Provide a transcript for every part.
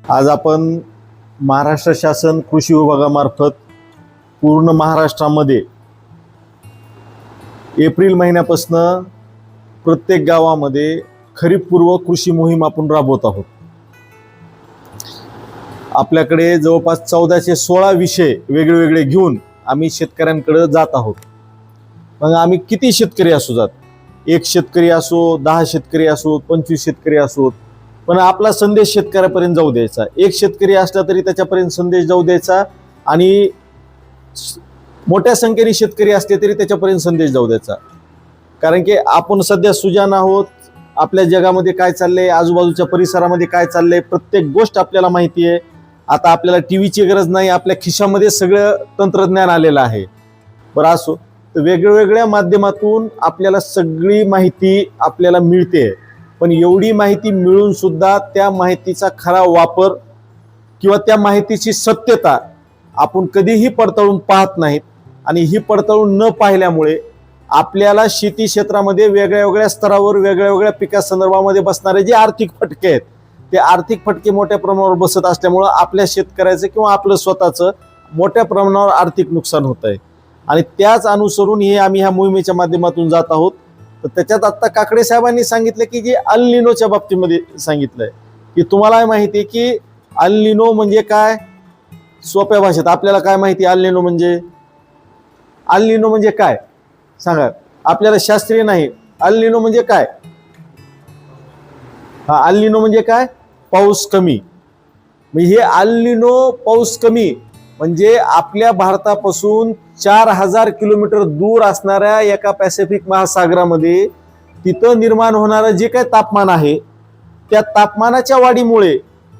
आज आपण महाराष्ट्र शासन कृषी विभागामार्फत पूर्ण महाराष्ट्रामध्ये एप्रिल महिन्यापासून प्रत्येक गावामध्ये खरीपपूर्व कृषी मोहीम आपण राबवत आहोत। आपल्याकडे जवळपास 14 ते 16 विषय वेगवेगळे घेऊन आम्ही शेतकऱ्यांकडे जात आहोत। मग आम्ही किती शेतकरी असू जात, 1 शेतकरी असो, 10 शेतकरी असो, 25 शेतकरी असो, पण आपला संदेश शेतकऱ्यापर्यंत जाऊ द्यायचा। 1 शेतकरी असला तरी त्याच्यापर्यंत संदेश जाऊ द्यायचा आणि मोठ्या संख्येने शेतकरी असले तरी त्याच्यापर्यंत संदेश जाऊ द्यायचा। कारण की आपण सध्या सुजाण आहोत, आपल्या जगामध्ये काय चाललंय, आजूबाजूच्या परिसरामध्ये काय चाललंय, प्रत्येक गोष्ट आपल्याला माहिती आहे। आता आपल्याला टीव्हीची गरज नाही, आपल्या खिशामध्ये सगळं तंत्रज्ञान आलेलं आहे। बरं असो, तर वेगवेगळ्या माध्यमातून आपल्याला सगळी माहिती आपल्याला मिळते, पण एवढी माहिती मिळून सुद्धा त्या माहितीचा खरा वापर किंवा त्या माहितीची सत्यता आपण कधीही पडताळून पाहत नाहीत। आणि ही पडताळून न पाहिल्यामुळे आपल्याला शेती क्षेत्रामध्ये वेगळ्या स्तरावर वेगळ्या पिकासंदर्भामध्ये बसणारे जे आर्थिक फटके आहेत, ते आर्थिक फटके मोठ्या प्रमाणावर बसत असल्यामुळे आपल्या शेतकऱ्याचं किंवा आपलं स्वतःचं मोठ्या प्रमाणावर आर्थिक नुकसान होत आहे। आणि त्याच अनुसरून हे आम्ही ह्या मोहिमेच्या माध्यमातून जात आहोत। तर त्याच्यात आता काकडे साहेबांनी सांगितलं की जे अल निनोच्या बाबतीमध्ये सांगितलंय की तुम्हाला माहिती आहे की अल निनो म्हणजे काय। सोप्या भाषेत आपल्याला काय माहिती अल निनो म्हणजे? अल निनो म्हणजे काय सांगा आपल्याला, शास्त्रीय नाही। अल निनो म्हणजे काय? अल निनो म्हणजे काय? पाऊस कमी। हे अल निनो पाऊस कमी म्हणजे आपल्या भारतापासून 4000 किलोमीटर दूर असणाऱ्या एका पॅसिफिक महासागरामध्ये तिथं निर्माण होणारं जे काही तापमान आहे, त्या तापमानाच्या वाढीमुळे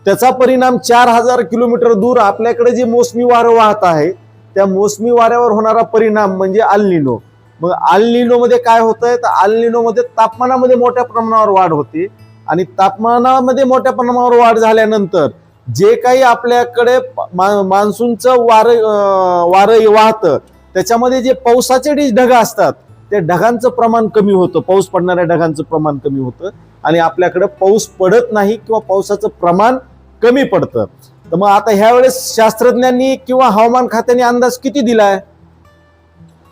त्याचा परिणाम 4000 किलोमीटर दूर आपल्याकडे जे मोसमी वारं वाहत आहे, त्या मोसमी वाऱ्यावर होणारा परिणाम म्हणजे अल निनो। मग अल निनो मध्ये काय होतंय, तर अल निनो मध्ये तापमानामध्ये मोठ्या प्रमाणावर वाढ होते आणि तापमानामध्ये मोठ्या प्रमाणावर वाढ झाल्यानंतर जे काही आपल्याकडे मान्सूनचं वारं वाहतं, त्याच्यामध्ये जे पावसाचे ढग असतात, त्या ढगांचं प्रमाण कमी होतं, पाऊस पडणाऱ्या ढगांचं प्रमाण कमी होतं आणि आपल्याकडे पाऊस पडत नाही किंवा पावसाचं प्रमाण कमी पडतं। तर मग आता ह्या वेळेस शास्त्रज्ञांनी किंवा हवामान खात्याने अंदाज किती दिलाय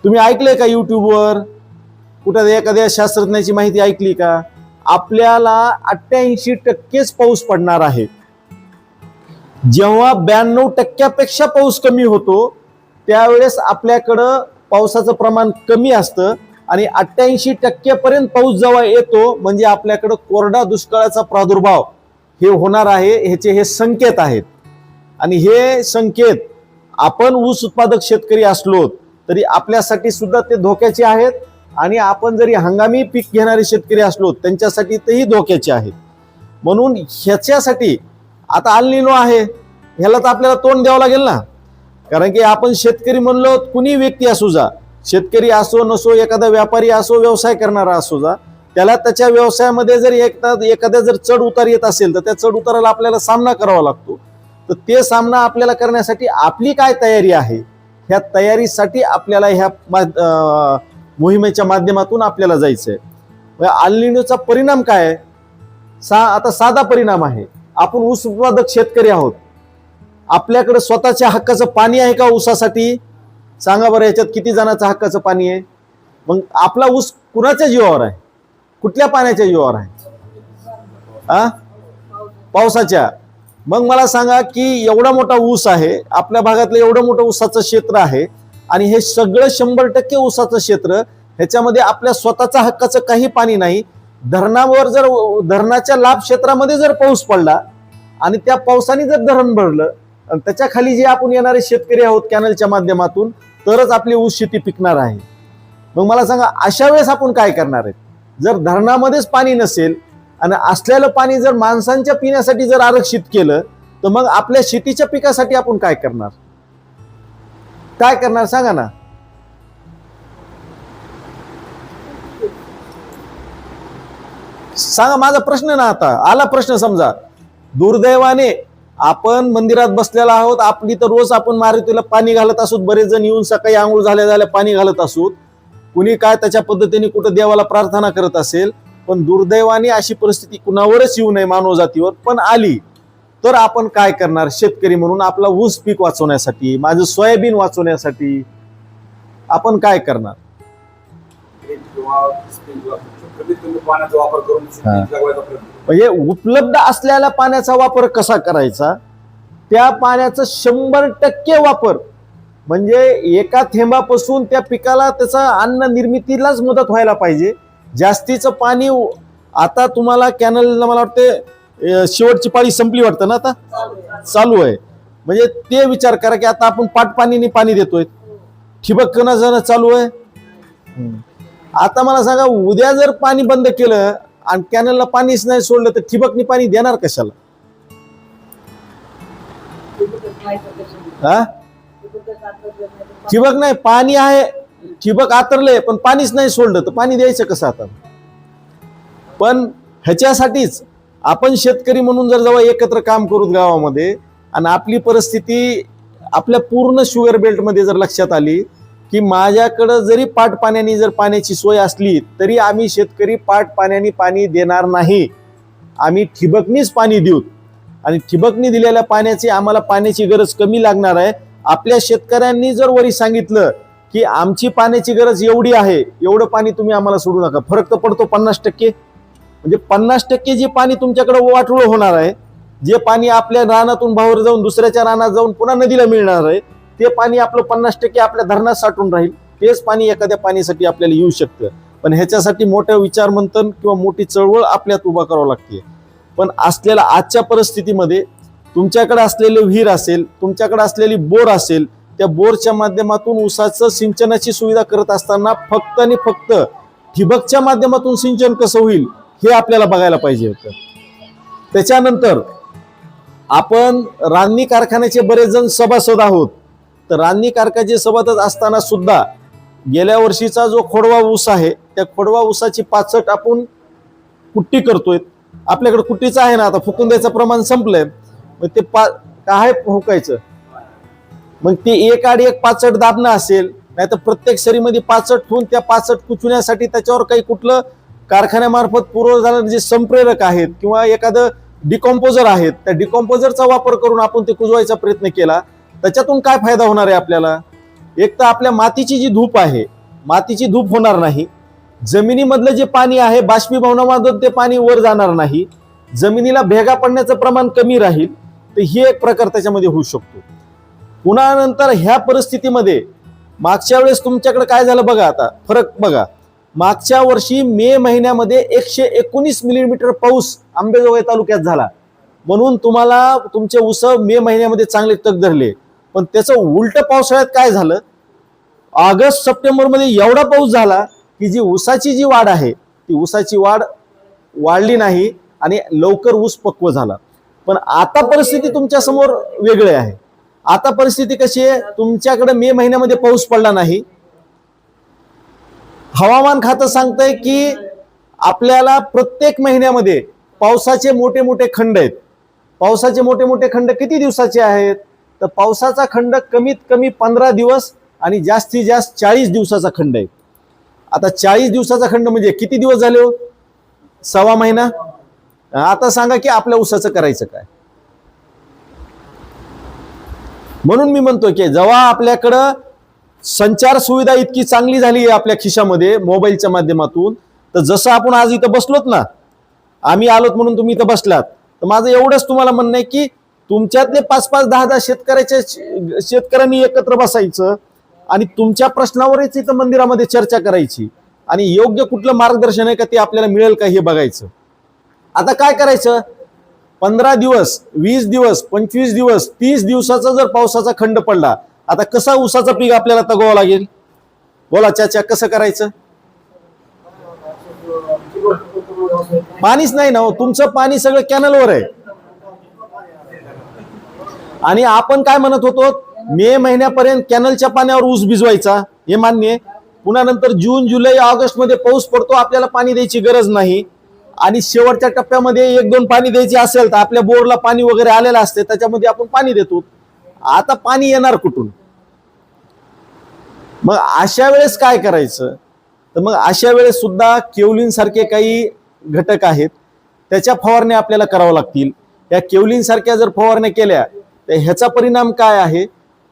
तुम्ही ऐकलंय का? युट्यूबवर कुठं एखाद्या शास्त्रज्ञाची माहिती ऐकली का? आपल्याला 88% पाऊस पडणार आहे। जेव्हा 92% पाऊस कमी होतो त्यावेळेस आपल्याकडं पावसाचं प्रमाण कमी असतं आणि 88% पर्यंत पाऊस जेव्हा येतो म्हणजे आपल्याकडं कोरडा दुष्काळाचा प्रादुर्भाव हे होणार आहे, ह्याचे हे संकेत आहेत। आणि हे संकेत आपण ऊस उत्पादक शेतकरी असलो तरी आपल्यासाठी सुद्धा ते धोक्याचे आहेत आणि आपण जरी हंगामी पीक घेणारे शेतकरी असलो त्यांच्यासाठी तेही धोक्याचे आहेत। म्हणून ह्याच्यासाठी आता अल निनो आहे, ह्याला तर आपल्याला तोंड द्यावं लागेल ना। कारण की आपण शेतकरी म्हणलो, कुणी व्यक्ती असू जा, शेतकरी असो नसो, एखादा व्यापारी असो, व्यवसाय करणारा असो जा, त्याला त्याच्या व्यवसायामध्ये जर एखाद्या जर चढ उतार येत असेल तर त्या चढ उताराला आपल्याला सामना करावा लागतो। तर ते सामना आपल्याला करण्यासाठी आपली काय तयारी आहे, ह्या तयारीसाठी आपल्याला ह्या मोहिमेच्या माध्यमातून आपल्याला जायचंय। अल निनोचा परिणाम काय आहे? आता साधा परिणाम आहे, आपण ऊस उत्पादक शेतकरी आहोत, आपल्याकडे स्वतःच्या हक्काचं पाणी आहे का ऊसासाठी? सांगा बरं, याच्यात किती जणांचं हक्काचं पाणी आहे? मग आपला ऊस कुणाच्या जीवावर आहे, कुठल्या पाण्याच्या जीवावर आहे? पावसाच्या। मग मला सांगा की एवढा मोठा ऊस आहे, आपल्या भागातलं एवढं मोठं ऊसाचं क्षेत्र आहे आणि हे सगळं 100% ऊसाचं क्षेत्र, ह्याच्यामध्ये आपल्या स्वतःच्या हक्काचं काही पाणी नाही। धरणावर जर धरणाच्या लाभ क्षेत्रामध्ये जर पाऊस पडला आणि त्या पावसाने जर धरण भरलं आणि त्याच्या खाली जे आपण येणारे शेतकरी आहोत कॅनलच्या माध्यमातून, तरच आपली ऊस शेती पिकणार आहे। मग मला सांगा, अशा वेळेस आपण काय करणार आहे? जर धरणामध्येच पाणी नसेल आणि असलेलं पाणी जर माणसांच्या पिण्यासाठी जर आरक्षित केलं, तर मग आपल्या शेतीच्या पिकासाठी आपण काय करणार? काय करणार सांगा ना। सांगा, माझा प्रश्न ना आता आला प्रश्न। समजा दुर्दैवाने आपण मंदिरात बसलेला आहोत, आपली तर रोज आपण मारुतीला पाणी घालत असोत, बरेच जण येऊन सकाळी आंघोळ झाल्या पाणी घालत असोत, कुणी काय त्याच्या पद्धतीने कुठं देवाला प्रार्थना करत असेल, पण दुर्दैवाने अशी परिस्थिती कुणावरच येऊ नये मानव जातीवर, पण आली तर आपण काय करणार शेतकरी म्हणून आपला ऊस पीक वाचवण्यासाठी, माझं सोयाबीन वाचवण्यासाठी आपण काय करणार? म्हणजे उपलब्ध असलेल्या पाण्याचा वापर कसा करायचा, त्या पाण्याचा 100% वापर, म्हणजे एका थेंबापासून त्या पिकाला त्याचा अन्न निर्मितीलाच मदत व्हायला पाहिजे. जास्तीचं पाणी आता तुम्हाला कॅनलला मला वाटते शेवटची पाळी संपली वाटतं ना, आता चालू आहे. म्हणजे ते विचार करा की आता आपण पाटपाणीने पाणी देतोय, ठिबक जाणं चालू आहे. आता मला सांगा, उद्या जर पाणी बंद केलं आणि कॅनलला पाणीच नाही सोडलं तर ठिबकनी पाणी देणार कशाला? हा, ठिबक नाही, पाणी आहे, ठिबक आतरले पण पाणीच नाही सोडलं तर पाणी द्यायचं कसं आता? पण ह्याच्यासाठीच आपण शेतकरी म्हणून जर जेव्हा एकत्र काम करू गावामध्ये आणि आपली परिस्थिती आपल्या पूर्ण शुगर बेल्टमध्ये जर लक्षात आली की माझ्याकडं जरी पाट पाण्याने जर पाण्याची सोय असली तरी आम्ही शेतकरी पाट पाण्याने पाणी देणार नाही, आम्ही ठिबकनीच पाणी देऊ. आणि ठिबकनी दिलेल्या पाण्याची आम्हाला पाण्याची गरज कमी लागणार आहे. आपल्या शेतकऱ्यांनी जर वरी सांगितलं की आमची पाण्याची गरज एवढी आहे, एवढं पाणी तुम्ही आम्हाला सोडू नका, फरक तर पडतो 50%. म्हणजे 50% जे पाणी तुमच्याकडे वाटोळं होणार आहे, जे पाणी आपल्या रानातून बाहेर जाऊन दुसऱ्याच्या रानात जाऊन पुन्हा नदीला मिळणार आहे, ते पाणी आपलं 50% आपल्या धरणात साठून राहील. तेच पाणी एखाद्या पाणीसाठी आपल्याला येऊ शकतं. पण ह्याच्यासाठी मोठं विचारमंथन किंवा मोठी चळवळ आपल्यात उभा करावं लागते. पण असलेल्या आजच्या परिस्थितीमध्ये तुमच्याकडे असलेले विहीर असेल, तुमच्याकडे असलेली बोर असेल, त्या बोरच्या माध्यमातून ऊसाचं सिंचनाची सुविधा करत असताना फक्त आणि फक्त ठिबकच्या माध्यमातून सिंचन कसं होईल हे आपल्याला बघायला पाहिजे होतं. त्याच्यानंतर आपण रान्नी कारखान्याचे बरेच जण सभासद आहोत. तर रान्नी कारखान्याचे सभासद असताना सुद्धा गेल्या वर्षीचा जो खोडवा ऊस आहे त्या खोडवा ऊसाची 65 आपण कुट्टी करतोय. आपल्याकडे कुट्टीचं आहे ना, आता फुकून द्यायचं प्रमाण संपलंय, मग ते काय फुकायचं, मग ते एक आड एक 65 दाबणं असेल, नाही तर प्रत्येक सरीमध्ये 65 ठेवून त्या 65 कुचवण्यासाठी त्याच्यावर काही कुठलं कारखान्यामार्फत पुरवलं जाणारे जे संप्रेरक आहेत किंवा एखादं डिकॉम्पोजर आहेत, त्या डिकॉम्पोजरचा वापर करून आपण ते कुजवायचा प्रयत्न केला. त्याच्यातून काय फायदा होणार आहे आपल्याला? एक तर आपल्या मातीची जी धूप आहे, मातीची धूप होणार नाही. जमिनीमधलं जे पाणी आहे बाष्पीभवनामधून ते पाणी वर जाणार नाही, जमिनीला भेगा पडण्याचं प्रमाण कमी राहील. तर ही एक प्रकार त्याच्यामध्ये होऊ शकतो. पुन्हा नंतर ह्या परिस्थितीमध्ये मागच्या वेळेस तुमच्याकडे काय झालं बघा, आता फरक बघा. मागच्या वर्षी मे महिन्यामध्ये 119 मिलीमीटर पाऊस अंबेजोगाई तालुक्यात झाला, म्हणून तुम्हाला तुमचे ऊस मे महिन्यामध्ये चांगले तग धरले. पण त्याचं उलट पावसाळ्यात काय झालं, ऑगस्ट सप्टेंबर मध्ये एवढा पाऊस झाला की जी ऊसाची जी वाढ आहे ती ऊसाची वाढ वाढली नाही आणि लवकर ऊस पक्व झाला. पण आता परिस्थिती तुमच्या समोर वेगळी आहे. आता परिस्थिती कशी आहे, तुमच्याकडे मे महिन्यामध्ये पाऊस पडला नाही. हवामान खातं सांगतंय की आपल्याला प्रत्येक महिन्यामध्ये पावसाचे मोठे मोठे खंड आहेत. पावसाचे मोठे मोठे खंड किती दिवसाचे आहेत, तर पावसाचा खंड कमीत कमी 15 दिवस आणि जास्तीत जास्त 40 दिवसाचा खंड आहे. आता 40 दिवसाचा खंड म्हणजे किती दिवस झाले हो, 1.25 महिना. आता सांगा की आपल्या ऊसाचं करायचं काय? म्हणून मी म्हणतो की जेव्हा आपल्याकडं संचार सुविधा इतकी चांगली झाली आहे आपल्या खिशामध्ये मोबाईलच्या माध्यमातून, तर जसं आपण आज इथं बसलोत ना, आम्ही आलोत म्हणून तुम्ही इथं बसलात, तर माझं एवढंच तुम्हाला म्हणणं आहे की तुमच्यातले 5-5, 10-10 शेतकऱ्यांनी एकत्र बसायचं आणि तुमच्या प्रश्नावरच इथं मंदिरामध्ये चर्चा करायची आणि योग्य कुठलं मार्गदर्शन आहे का ते आपल्याला मिळेल का हे बघायचं. आता काय करायचं, 15 दिवस, 20 दिवस, 25 दिवस, 30 दिवसाचा जर पावसाचा खंड पडला, आता कसा ऊसाचं पीक आपल्याला तगवावं लागेल? बोला चाचा, कसं करायचं? पाणीच नाही ना हो, तुमचं पाणी सगळं कॅनलवर आहे. आणि आपण काय म्हणत होतो, मे महिन्यापर्यंत कॅनलच्या पाण्यावर ऊस भिजवायचा, हे मान्य आहे. पुन्हा नंतर जून, जुलै, ऑगस्ट मध्ये पाऊस पडतो, आपल्याला पाणी द्यायची गरज नाही. आणि शेवटच्या टप्प्यामध्ये 1-2 पाणी द्यायची असेल तर आपल्या बोरला पाणी वगैरे आलेलं असते, त्याच्यामध्ये आपण पाणी देतो. आता पाणी येणार कुठून? मग अशा वेळेस काय करायचं, तर मग अशा वेळेस सुद्धा केवलीन सारखे काही घटक आहेत, त्याच्या फवारण्या आपल्याला कराव्या लागतील. या केवलिन सारख्या जर फवारण्या केल्या तर ह्याचा परिणाम काय आहे,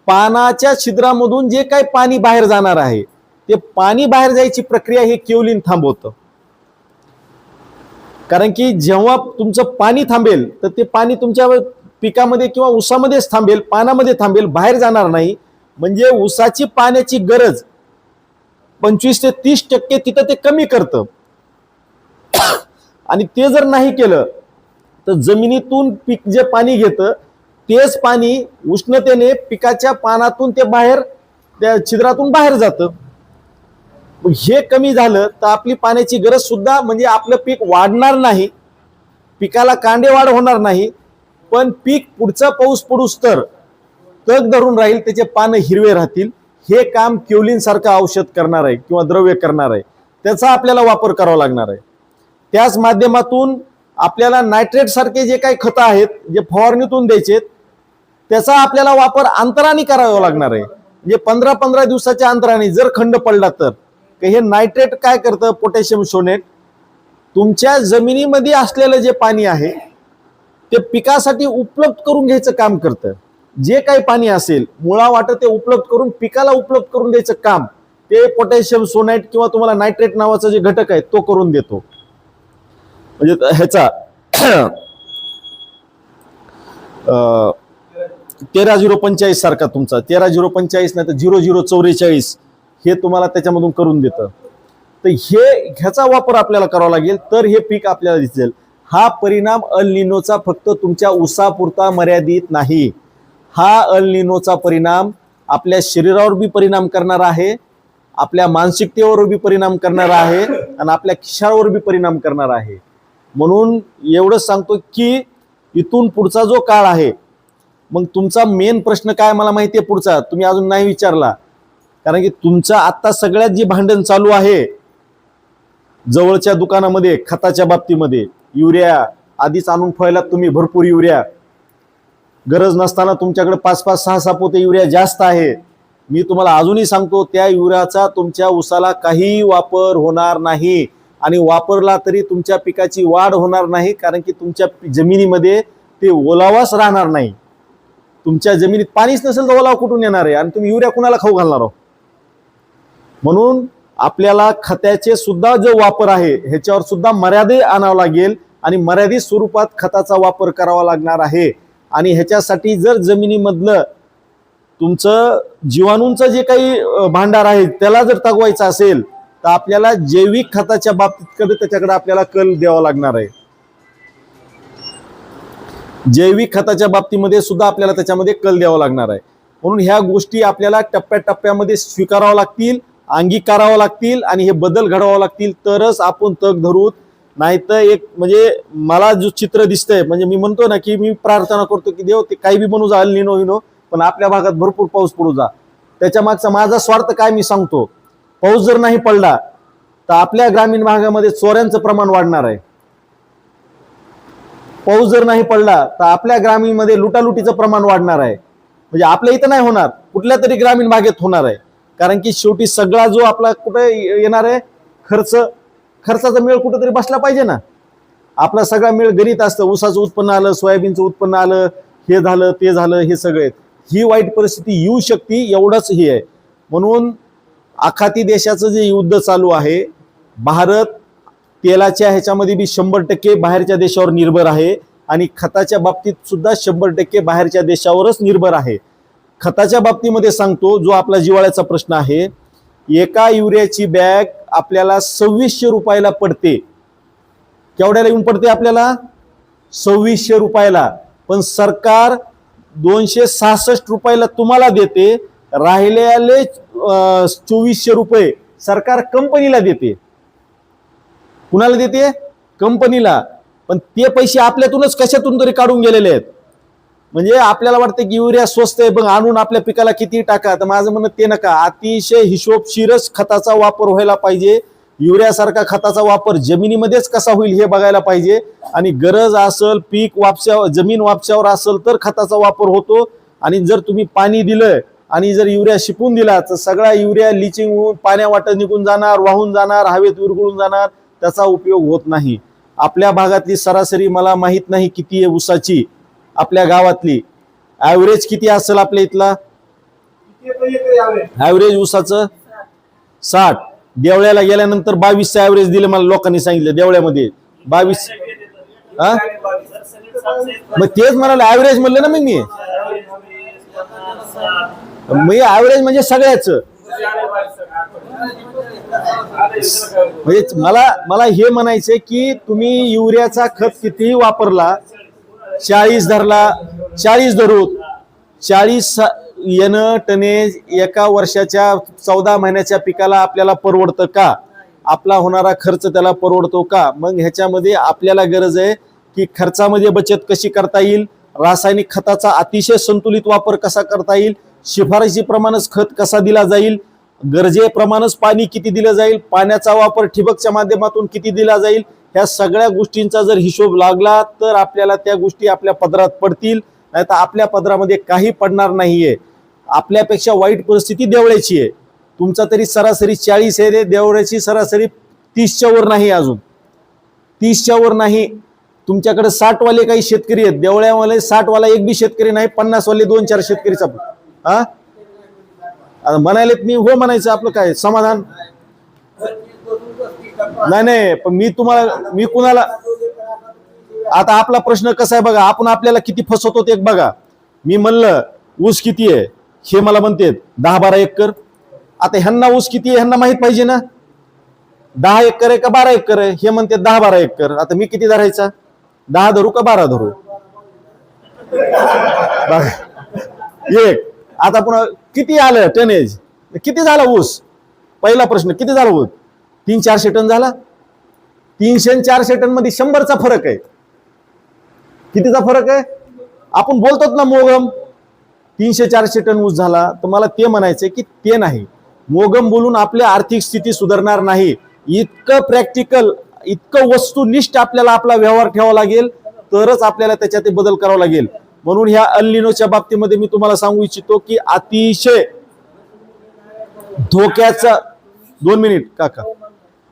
पानाच्या छिद्रामधून जे काही पाणी बाहेर जाणार आहे ते पाणी बाहेर जायची प्रक्रिया हे केवलिन थांबवतं. कारण की जेव्हा तुमचं पाणी थांबेल तर ते पाणी तुमच्या पिकामध्ये किंवा ऊसामध्येच थांबेल, पानामध्ये थांबेल, बाहेर जाणार नाही. म्हणजे ऊसाची पाण्याची गरज 25 ते 30% तिथं ते कमी करतं. आणि ते जर नाही केलं तर जमिनीतून पीक जे पाणी घेतं तेच पाणी उष्णतेने पिकाच्या पानातून ते बाहेर त्या छिद्रातून बाहेर जातं. हे कमी झालं तर आपली पाण्याची गरज सुद्धा, म्हणजे आपलं पीक वाढणार नाही, पिकाला कांडेवाढ होणार नाही, पण पीक पुढचा पाऊस पडूस तर तग धरून राहील, त्याचे पानं हिरवे राहतील. हे काम केवलिन सारखं औषध करणार आहे किंवा द्रव्य करणार आहे, त्याचा आपल्याला वापर करावा लागणार आहे. त्याच माध्यमातून आपल्याला नायट्रेट सारखे जे काही खतं आहेत जे फवारणीतून द्यायचे त्याचा आपल्याला वापर अंतराने करावा लागणार आहे. म्हणजे 15-15 दिवसाच्या अंतराने जर खंड पडला तर हे नायट्रेट काय करतं, पोटॅशियम सोनेट तुमच्या जमिनीमध्ये असलेलं जे पाणी आहे ते पिकासाठी उपलब्ध करून घ्यायचं काम करतं. जे काही पाणी असेल मुळा वाटत ते उपलब्ध करून पिकाला उपलब्ध करून द्यायचं काम ते पोटॅशियम सोनाइट किंवा तुम्हाला नायट्रेट नावाचा जे घटक आहे तो करून देतो. म्हणजे ह्याचा 13-0-45 सारखा तुमचा 13-0-45 नाही तर 00-44 हे तुम्हाला त्याच्यामधून करून देतं. तर ह्याचा वापर आपल्याला करावा लागेल तर हे पीक आपल्याला दिसेल. हा परिणाम अल निनोचा फक्त तुमच्या ऊसापुरता मर्यादित नाही. हा अल निनोचा परिणाम आपल्या शरीरावर बी परिणाम करणार आहे, आपल्या मानसिकतेवर बी परिणाम करणार आहे आणि आपल्या खिशावर बी परिणाम करणार आहे. म्हणून एवढंच सांगतो की इथून पुढचा जो काळ आहे, मग तुमचा मेन प्रश्न काय मला माहिती आहे पुढचा, तुम्ही अजून नाही विचारला. कारण की तुमचं आता सगळ्यात जी भांडण चालू आहे जवळच्या दुकानामध्ये खताच्या बाबतीमध्ये, युरिया आधीच आणून ठेवला तुम्ही भरपूर युरिया, गरज नसताना तुमच्याकडे 5-5, 6-6 पोते युरिया जास्त आहे. मी तुम्हाला अजूनही सांगतो त्या युरियाचा तुमच्या ऊसाला काही वापर होणार नाही आणि वापरला तरी तुमच्या पिकाची वाढ होणार नाही. कारण की तुमच्या जमिनीमध्ये ते ओलावाच राहणार नाही. तुमच्या जमिनीत पाणीच नसेल तर ओलावा कुठून येणार आहे आणि तुम्ही युरिया कुणाला खाऊ घालणार आहोत. म्हणून आपल्याला खताचे सुद्धा जो वापर आहे ह्याच्यावर सुद्धा मर्यादे आणावं लागेल आणि मर्यादित स्वरूपात खताचा वापर करावा लागणार आहे. आणि ह्याच्यासाठी जर जमिनीमधलं तुमचं जीवाणूंचं जे काही भांडार आहे त्याला जर तगवायचं असेल तर आपल्याला जैविक खताच्या बाबतीत त्याच्याकडे आपल्याला कल द्यावा लागणार आहे. जैविक खताच्या बाबतीमध्ये सुद्धा आपल्याला त्याच्यामध्ये कल द्यावा लागणार आहे. म्हणून ह्या गोष्टी आपल्याला टप्प्याटप्प्यामध्ये स्वीकाराव्या लागतील, अंगीकारावं लागतील आणि हे बदल घडवावं लागतील तरच आपण तग धरू. नाहीतर एक म्हणजे मला जो चित्र दिसतंय, म्हणजे मी म्हणतो ना की मी प्रार्थना करतो की देव ते काही बी बनू जा, अल निनो विनो, पण आपल्या भागात भरपूर पाऊस पडू जा. त्याच्या मागचा माझा स्वार्थ काय मी सांगतो, पाऊस जर नाही पडला तर आपल्या ग्रामीण भागामध्ये चोऱ्यांचं प्रमाण वाढणार आहे. पाऊस जर नाही पडला तर आपल्या ग्रामीणमध्ये लुटालुटीचं प्रमाण वाढणार आहे. म्हणजे आपल्या इथं नाही होणार, कुठल्या तरी ग्रामीण भागात होणार आहे. कारण की शेवटी सगळा जो आपला कुठे येणार आहे खर्चाचा मेळ कुठेतरी बसला पाहिजे ना. आपला सगळा मेळ गणित असतं, ऊसाचं उत्पन्न आलं, सोयाबीनचं उत्पन्न आलं, हे झालं ते झालं, हे सगळे ही वाईट परिस्थिती येऊ शकते एवढंच हे आहे. म्हणून आखाती देशाचं जे युद्ध चालू आहे, भारत तेलाच्या ह्याच्यामध्ये बी 100% बाहेरच्या देशावर निर्भर आहे आणि खताच्या बाबतीत सुद्धा 100% बाहेरच्या देशावरच निर्भर आहे. खताच्या बाबतीमध्ये सांगतो, जो आपला जिवाळ्याचा प्रश्न आहे, एका युरियाची बॅग आपल्याला 2600 रुपयाला पडते. केवढ्याला येऊन पडते आपल्याला? 2600 रुपयाला. पण सरकार 266 रुपयाला तुम्हाला देते, राहिलेले 2400 रुपये सरकार कंपनीला देते. कुणाला देते? कंपनीला. पण ते पैसे आपल्यातूनच कशातून तरी काढून गेलेले आहेत. म्हणजे आपल्याला वाटतं की युरिया स्वस्त आहे, बघ आणून आपल्या पिकाला किती टाका. तर माझं म्हणणं ते नका, अतिशय हिशोबशीरच खताचा वापर व्हायला पाहिजे. युरियासारखा खताचा वापर जमिनीमध्येच कसा होईल हे बघायला पाहिजे. आणि गरज असेल, पीक वापशावर, जमीन वापशावर असेल तर खताचा वापर होतो. आणि जर तुम्ही पाणी दिलं आणि जर युरिया शिपून दिला तर सगळा युरिया लिचिंग होऊन पाण्या वाटत निघून जाणार, वाहून जाणार, हवेत विरघळून जाणार, त्याचा उपयोग होत नाही. आपल्या भागातली सरासरी मला माहित नाही किती आहे ऊसाची, आपल्या गावातली ऍव्हरेज किती असेल आपल्या इथला ऍव्हरेज ऊसाचं 60. देवळ्याला गेल्यानंतर 22चं ऍव्हरेज दिलं मला लोकांनी सांगितलं देवळ्यामध्ये 22. हा मग तेच म्हणाले ऍव्हरेज म्हणलं ना मी ऍव्हरेज म्हणजे सगळ्याच. म्हणजे मला हे म्हणायचंय की तुम्ही युरियाचा खत कितीही वापरला 40 धरला 40 धरू 40 येणं टनेज एका वर्षाच्या 14 महिन्याच्या पिकाला आपल्याला परवडतं का? आपला होणारा खर्च त्याला परवडतो का? मग ह्याच्यामध्ये आपल्याला गरज आहे की खर्चामध्ये बचत कशी करता येईल, रासायनिक खताचा अतिशय संतुलित वापर कसा करता येईल, शिफारशीप्रमाणेच खत कसा दिला जाईल, गरजेप्रमाणेच पाणी किती दिलं जाईल, पाण्याचा वापर ठिबकच्या माध्यमातून किती दिला जाईल, ह्या सगळ्या गोष्टींचा जर हिशोब लागला तर आपल्याला त्या गोष्टी आपल्या पदरात पडतील, नाही तर आपल्या पदरामध्ये काही पडणार नाहीये. आपल्यापेक्षा वाईट परिस्थिती देवळ्याची आहे. तुमचा तरी सरासरी 40 आहे, देवळ्याची सरासरी 30च्या वर नाही, अजून 30च्या वर नाही. तुमच्याकडे 60 वाले काही शेतकरी आहेत, देवळ्यावाले 60 वाला एक बी शेतकरी नाही, 50 वाले 2-4 शेतकरीचा म्हणाले मी हो म्हणायचं आपलं काय समाधान नाही. पण मी कुणाला आता आपला प्रश्न कसा आहे बघा, आपण आपल्याला किती फसवतो ते बघा. मी म्हणलं ऊस किती आहे, हे मला म्हणते 10-12 एकर. आता ह्यांना ऊस किती आहे ह्यांना माहित पाहिजे ना, 10 एकर आहे का 12 एकर आहे, हे म्हणते 10-12 एकर. आता मी किती धरायचा, 10 धरू का 12 धरू? एक. आता पुन्हा किती आलं टनेज, किती झाला ऊस, पहिला प्रश्न किती झाला ऊस, 300-400 टन झाला. 300 आणि 400 टन मध्ये 100चा फरक आहे. कितीचा फरक आहे? आपण बोलतो ना मोगम 300-400 टन ऊस झाला, तर मला ते म्हणायचंय की ते नाही. मोगम बोलून आपली आर्थिक स्थिती सुधारणार नाही. इतकं प्रॅक्टिकल, इतकं वस्तुनिष्ठ आपल्याला आपला व्यवहार ठेवावा लागेल, तरच आपल्याला त्याच्यात बदल करावा लागेल. म्हणून ह्या अल निनोच्या बाबतीमध्ये मी तुम्हाला सांगू इच्छितो की अतिशय धोक्याचा 2 मिनिट काका,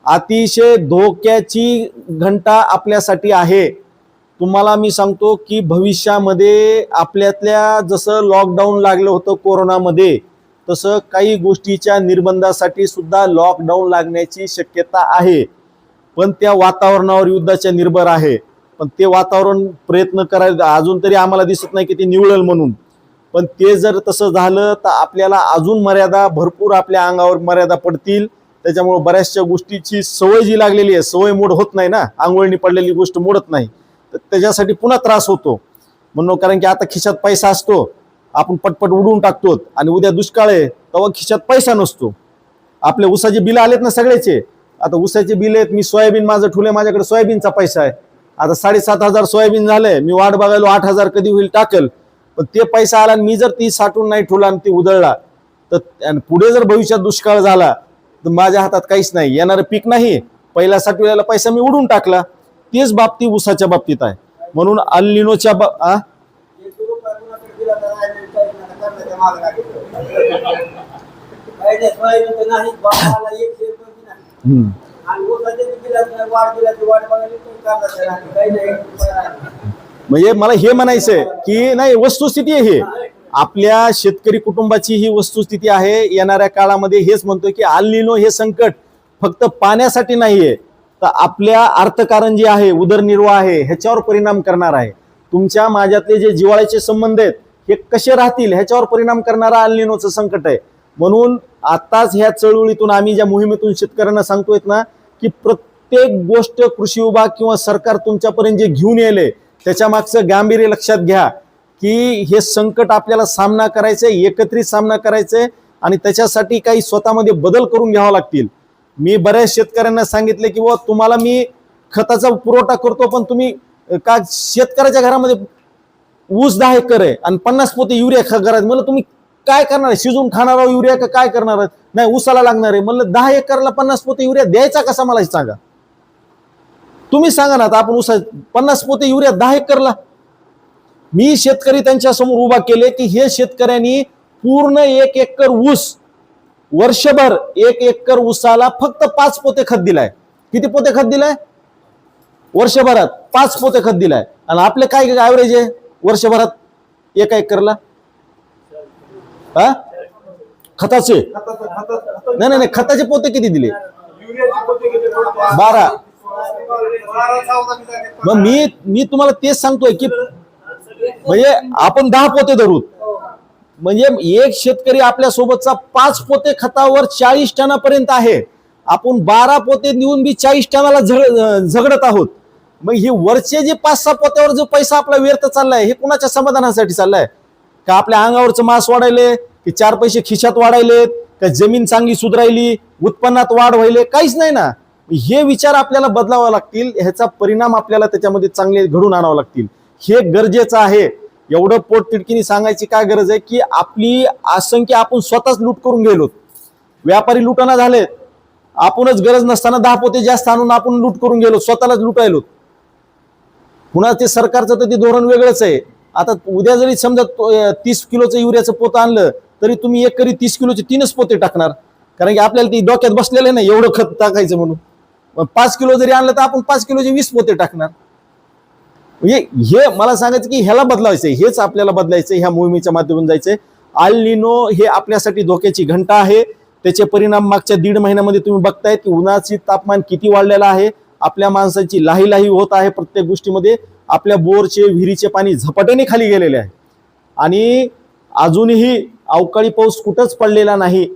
अतिशय धोक्याची घंटा आपल्यासाठी आहे. तुम्हाला मी सांगतो की भविष्यामध्ये आपल्यातल्या जसं लॉकडाऊन लागलं होतं कोरोनामध्ये, तसं काही गोष्टीच्या निर्बंधासाठी सुद्धा लॉकडाऊन लागण्याची शक्यता आहे. पण त्या वातावरणावर युद्धाच्या निर्भर आहे. पण ते वातावरण प्रयत्न करायला अजून तरी आम्हाला दिसत नाही की ते निवळेल म्हणून. पण ते जर तसं झालं तर आपल्याला अजून मर्यादा भरपूर आपल्या अंगावर मर्यादा पडतील. त्याच्यामुळे बऱ्याचशा गोष्टीची सवय जी लागलेली आहे, सवय मोड होत नाही ना, आंघोळणी पडलेली गोष्ट मोडत नाही, तर त्याच्यासाठी पुन्हा त्रास होतो. म्हणून कारण की आता खिशात पैसा असतो, आपण पटपट उडवून टाकतो, आणि उद्या दुष्काळ आहे तेव्हा खिशात पैसा नसतो. आपले ऊसाचे बिल आलेत ना सगळ्याचे, आता ऊसाचे बिल आहेत, मी सोयाबीन माझं ठुले, माझ्याकडे सोयाबीनचा पैसा आहे. आता 7,500 सोयाबीन झालंय, मी वाट बघायलो 8,000 कधी होईल टाकल. पण ते पैसा आला आणि मी जर ती साठवून नाही ठेवला आणि ती उधळला तर पुढे जर भविष्यात दुष्काळ झाला तर माझ्या हातात काहीच नाही, येणारं पीक नाही, पहिला साठवलेला पैसा मी उडून टाकला. तेच बाबतीत ऊसाच्या बाबतीत आहे. म्हणून अल निनोच्या म्हणजे मला हे म्हणायचंय की नाही, वस्तुस्थिती आहे हे, आपल्या शेतकरी कुटुंबाची ही वस्तुस्थिती आहे. येणाऱ्या काळामध्ये हेच म्हणतोय की अल निनो हे संकट फक्त पाण्यासाठी नाहीये, तर आपल्या अर्थकारण जे आहे, उदरनिर्वाह आहे, ह्याच्यावर परिणाम करणार आहे. तुमच्या माझ्यातले जे जिव्हाळ्याचे संबंध आहेत हे कसे राहतील ह्याच्यावर परिणाम करणारा अल निनोचं संकट आहे. म्हणून आताच ह्या चळवळीतून आम्ही ज्या मोहिमेतून शेतकऱ्यांना सांगतोय ना की प्रत्येक गोष्ट कृषी विभाग किंवा सरकार तुमच्यापर्यंत जे घेऊन येले त्याच्या मागचं गांभीर्य लक्षात घ्या की हे संकट आपल्याला सामना करायचंय, एकत्रित सामना करायचंय, आणि त्याच्यासाठी काही स्वतःमध्ये बदल करून घ्यावा लागतील. मी बऱ्याच शेतकऱ्यांना सांगितले की तुम्हाला मी खताचा पुरवठा करतो, पण तुम्ही का शेतकऱ्याच्या घरामध्ये ऊस 10 एकर आहे आणि 50 पोते युरिया घरात, म्हणलं तुम्ही काय करणार आहे, शिजून खाणार आहोत युरिया का काय करणार आहे? नाही, ऊसाला लागणार आहे. म्हणलं 10 एकरला 50 पोते युरिया द्यायचा कसा, मला सांगा, तुम्ही सांगा ना. आता आपण ऊसा 50 पोते युरिया 10 एकरला, मी शेतकरी त्यांच्या समोर उभा केले की हे शेतकऱ्यांनी पूर्ण 1 एकर ऊस, वर्षभर 1 एकर ऊसाला फक्त 5 पोते खत दिलाय. किती पोते खत दिलाय? वर्षभरात 5 पोते खत दिलाय. आणि आपले काय ऍव्हरेज आहे वर्षभरात 1 एकरला? हा खताचे नाही नाही खताचे पोते किती दिले? 12. मग मी तुम्हाला तेच सांगतोय की म्हणजे आपण 10 पोते धरू, म्हणजे एक शेतकरी आपल्या सोबतचा 5 पोते खतावर 40 टनापर्यंत आहे. आपण 12 पोते नेऊन बी 40 टनाला झगडत आहोत. मग हे वरचे जे 5-6 पोत्यावर जो पैसा आपला व्यर्थ चाललाय हे कुणाच्या समाधानासाठी चाललाय? का आपल्या अंगावरचं मांस वाढायले, की 4 पैसे खिशात वाढायलेत, का जमीन चांगली सुधारायली, उत्पन्नात वाढ व्हायले? काहीच नाही ना. हे विचार आपल्याला बदलावा लागतील, ह्याचा परिणाम आपल्याला त्याच्यामध्ये चांगले घडून आणावं लागतील. हे गरजेचं आहे. एवढं पोटतिडकीने सांगायची काय गरज आहे की आपली असंख्य आपण स्वतःच लूट करून गेलोत. व्यापारी लुटाना झालेत, आपणच गरज नसताना 10 पोते जास्त आणून आपण लूट करून गेलो, स्वतःलाच लुटायलो. पुन्हा ते सरकारचं तर ते धोरण वेगळंच आहे. आता उद्या जरी समजा 30 किलोचं युरियाचं पोतं आणलं तरी तुम्ही एकरी 30 किलोचे 3च पोते टाकणार, कारण की आपल्याला ती डोक्यात बसलेलं नाही एवढं खत टाकायचं म्हणून. 5 किलो जरी आणलं तर आपण 5 किलोचे 20 पोते टाकणार. म्हणजे हे मला सांगायचं की ह्याला बदलायचंय, हेच आपल्याला बदलायचंय, ह्या मोहिमेच्या माध्यमातून जायचंय. अल निनो हे आपल्यासाठी धोक्याची घंटा आहे. त्याचे परिणाम मागच्या 1.5 महिन्यामध्ये तुम्ही बघताय की उन्हाची तापमान किती वाढलेलं आहे. आपल्या माणसाची लाही होत आहे प्रत्येक गोष्टीमध्ये. आपल्या बोरचे विहिरीचे पाणी झपाट्याने खाली गेलेले आहे आणि अजूनही अवकाळी पाऊस कुठंच पडलेला नाही.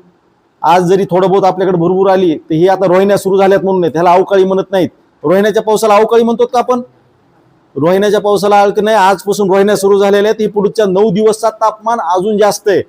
आज जरी थोडं बहुत आपल्याकडे भरपूर आली तर हे आता रोहिण्या सुरू झाल्यात म्हणून नाही, त्याला अवकाळी म्हणत नाहीत. रोहिण्याच्या पावसाला अवकाळी म्हणतो का आपण? रोहिण्याच्या पावसाला अवकाळी नाही. आजपासून रोहिण्या सुरू झालेल्या आहेत. ही पुढच्या 9 दिवसचा तापमान अजून जास्त आहे.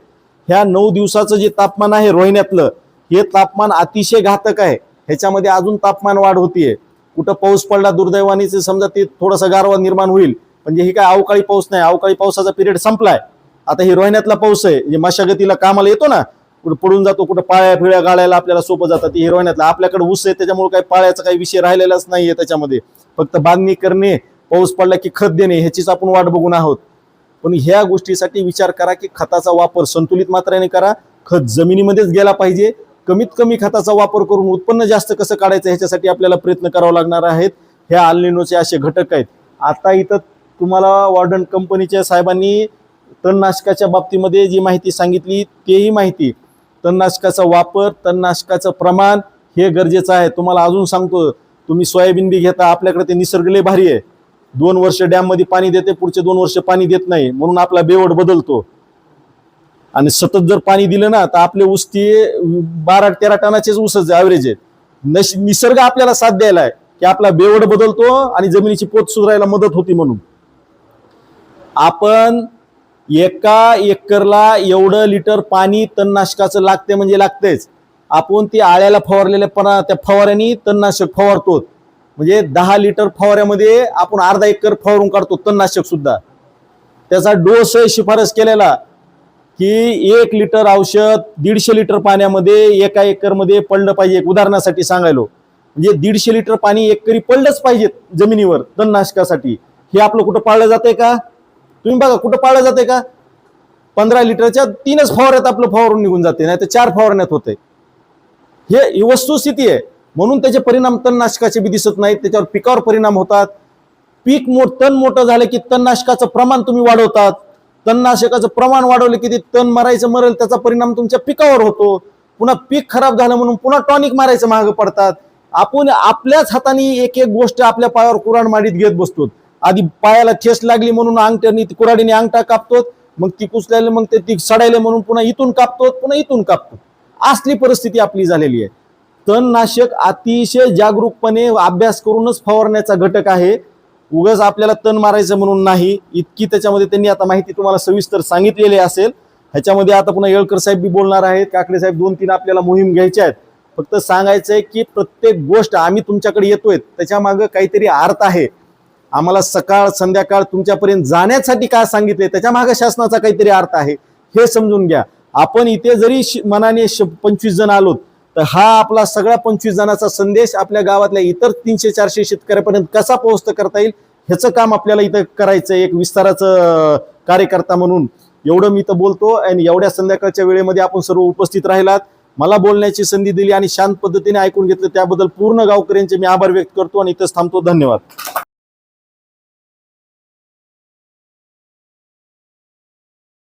ह्या 9 दिवसाचं जे तापमान आहे रोहिण्यातलं, हे तापमान अतिशय घातक आहे. ह्याच्यामध्ये अजून तापमान वाढ होतीये. कुठं पाऊस पडला दुर्दैवाने समजा ते थोडासा गारवा निर्माण होईल, म्हणजे हे काय अवकाळी पाऊस नाही. अवकाळी पावसाचा पिरियड संपलाय. आता हे रोहिण्यातला पाऊस आहे, जे मशागतीला कामाला येतो ना, कुठं पडून जातो, कुठं पाळ्या फिळ्या गाळायला आपल्याला सोपं जातात. हे रोहिण्यातला आपल्याकडे ऊस आहे, त्याच्यामुळे काही पाळ्याचा काही विषय राहिलेलाच नाहीये. त्याच्यामध्ये फक्त बांधणी करणे, पाऊस पडला की खत देणे, ह्याचीच आपण वाट बघून आहोत. पण ह्या गोष्टीसाठी विचार करा की खताचा वापर संतुलित मात्रेने करा. खत जमिनीमध्येच गेला पाहिजे. कमीत कमी खताचा वापर करून उत्पन्न जास्त कसं काढायचं ह्याच्यासाठी आपल्याला प्रयत्न करावे लागणार आहेत. ह्या अल निनोचे असे घटक आहेत. आता इथं तुम्हाला वॉर्डन कंपनीच्या साहेबांनी तणनाशकाच्या बाबतीमध्ये जी माहिती सांगितली तेही माहिती, तणनाशकाचा वापर, तणनाशकाचं प्रमाण हे गरजेचं आहे. तुम्हाला अजून सांगतो, तुम्ही सोयाबीन बी घेता, आपल्याकडे ते निसर्ग लय भारी आहे. 2 वर्ष डॅम मध्ये पाणी देते, पुढचे 2 वर्ष पाणी देत नाही, म्हणून आपला बेवड बदलतो. आणि सतत जर पाणी दिलं ना तर आपले ऊस ते 12-13 टनाचेच ऊसच ऍव्हरेज आहेत. निसर्ग आपल्याला साथ द्यायला आहे की आपला बेवड बदलतो आणि जमिनीची पोत सुधारायला मदत होती. म्हणून आपण 1 एकरला एवढं लिटर पाणी तणनाशकाचं लागते म्हणजे लागतेच. आपण ती आळ्याला फवारलेल्या त्या फवाऱ्यानी तणनाशक फवारतो, म्हणजे 10 लिटर फवाऱ्यामध्ये आपण अर्धा एकर फवारून काढतो तणनाशक सुद्धा. त्याचा डोस शिफारस केलेला की 1 लिटर औषध 150 लिटर पाण्यामध्ये 1 एकरमध्ये पडलं पाहिजे. उदाहरणासाठी सांगायलो, म्हणजे 150 लिटर पाणी एकरी पडलंच पाहिजे जमिनीवर तणनाशकासाठी. हे आपलं कुठं पाळलं जातंय का? तुम्ही बघा कुठं पाळलं जातंय का? 15 लिटरच्या 3च फवाऱ्यात आपलं फवारून निघून जाते, नाही तर 4 फवारण्यात होते. ही वस्तुस्थिती आहे. म्हणून त्याचे परिणाम तणनाशकाचे बी दिसत नाहीत. त्याच्यावर पिकावर परिणाम होतात. पीक तण मोठं झालं की तणनाशकाचं प्रमाण तुम्ही वाढवतात. तणनाशकाचं प्रमाण वाढवलं की ते तण मारायचं मरेल, त्याचा परिणाम तुमच्या पिकावर होतो. पुन्हा पीक खराब झालं म्हणून पुन्हा टॉनिक मारायचं महाग पडतात. आपण आपल्याच हाताने एक एक गोष्ट आपल्या पायावर कुऱ्हाड माडीत घेत बसतो. आधी पायाला ठेस लागली म्हणून अंगठ्याने कुऱ्हाडीने अंगठा कापतो, मग ती कुसल्याला मग ते सडायले म्हणून पुन्हा इथून कापतो, पुन्हा इथून कापतो. असली परिस्थिती आपली झालेली आहे. तणनाशक अतिशय जागरूकपणे अभ्यास करूनच फवारण्याचा घटक आहे. उगाच आपल्याला तण मारायचं म्हणून नाही. इतकी त्याच्यामध्ये त्यांनी आता माहिती तुम्हाला सविस्तर सांगितलेली असेल. ह्याच्यामध्ये आता पुन्हा येळकर साहेब बी बोलणार आहेत, काकडे साहेब 2-3 आपल्याला मोहीम घ्यायच्या आहेत. फक्त सांगायचंय की प्रत्येक गोष्ट आम्ही तुमच्याकडे येतोय त्याच्या मागे काहीतरी अर्थ आहे. आम्हाला सकाळ संध्याकाळ तुमच्यापर्यंत जाण्यासाठी काय सांगितले त्याच्या मागे शासनाचा काहीतरी अर्थ आहे, हे समजून घ्या. आपण इथे जरी मनाने 25 जण आलोत तर हा आपला सगळा 25 जणांचा संदेश आपल्या गावातल्या इतर 300-400 शेतकऱ्यापर्यंत कसा पोहोचत करता येईल ह्याचं काम आपल्याला इथं करायचं. एक विस्ताराचं कार्यकर्ता म्हणून एवढं मी इथं बोलतो. आणि एवढ्या संध्याकाळच्या वेळेमध्ये आपण सर्व उपस्थित राहिलात, मला बोलण्याची संधी दिली आणि शांत पद्धतीने ऐकून घेतलं त्याबद्दल पूर्ण गावकऱ्यांचे मी आभार व्यक्त करतो आणि इथंच थांबतो. धन्यवाद.